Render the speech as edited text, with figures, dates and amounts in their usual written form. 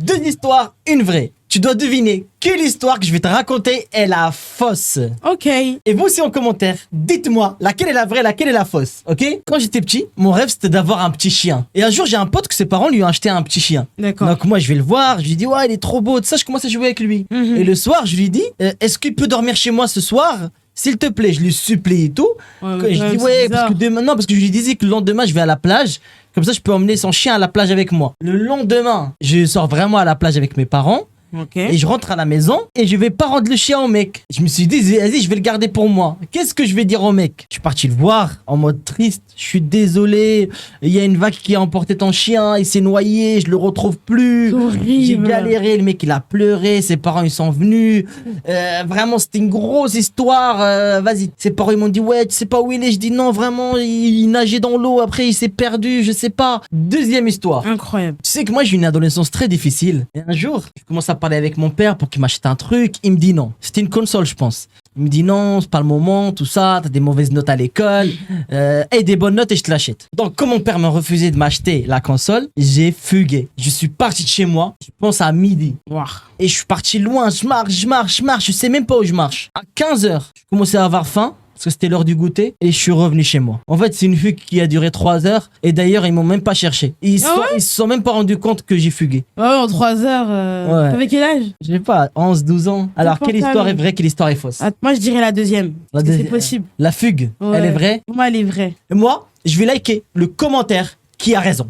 2 histoires, une vraie. Tu dois deviner quelle histoire que je vais te raconter est la fausse. Ok. Et vous aussi en commentaire, dites-moi laquelle est la vraie, laquelle est la fausse, ok? Quand j'étais petit, mon rêve c'était d'avoir un petit chien. Et un jour j'ai un pote que ses parents lui ont acheté un petit chien. D'accord. Donc moi je vais le voir, je lui dis ouais il est trop beau, tout ça, je commence à jouer avec lui. Mhm. Et le soir je lui dis est-ce qu'il peut dormir chez moi ce soir? S'il te plaît, je lui supplie et tout. Ouais, Je dis c'est ouais, bizarre. parce que demain, non, parce que je lui disais que le lendemain je vais à la plage. Comme ça, je peux emmener son chien à la plage avec moi. Le lendemain, je sors vraiment à la plage avec mes parents. Ok. Et je rentre à la maison et je vais pas rendre le chien au mec. Je me suis dit, vas-y, je vais le garder pour moi. Qu'est-ce que je vais dire au mec? Je suis parti le voir en mode triste. Je suis désolé. Il y a une vague qui a emporté ton chien. Il s'est noyé. Je le retrouve plus. C'est horrible. J'ai galéré. Le mec, il a pleuré. Ses parents, ils sont venus. Vraiment, c'était une grosse histoire. Vas-y. Ses parents, ils m'ont dit, ouais, tu sais pas où il est. Je dis, non, vraiment, il nageait dans l'eau. Après, il s'est perdu. Je sais pas. Deuxième histoire. Incroyable. Tu sais que moi j'ai eu une adolescence très difficile. Et un jour, je commence à parler avec mon père pour qu'il m'achète un truc. Il me dit non. C'était une console, je pense. Il me dit non, c'est pas le moment, tout ça. T'as des mauvaises notes à l'école. Et des bonnes notes et je te l'achète. Donc, comme mon père m'a refusé de m'acheter la console, j'ai fugué. Je suis parti de chez moi, je pense à midi. Wow. Et je suis parti loin. Je marche. Je sais même pas où je marche. À 15h, je commençais à avoir faim. Parce que c'était l'heure du goûter et je suis revenu chez moi. En fait, c'est une fugue qui a duré 3 heures et d'ailleurs, ils m'ont même pas cherché. Ils se sont même pas rendus compte que j'ai fugué. Ouais, en 3 heures. Ouais. T'avais quel âge? Je sais pas, 11, 12 ans. Alors, quelle N'importe histoire quel. est vraie, quelle histoire est fausse? Ah, moi, je dirais la deuxième. La Parce que c'est deuxi- possible. La fugue, Ouais. elle est vraie? Pour moi, elle est vraie. Et moi, je vais liker le commentaire qui a raison.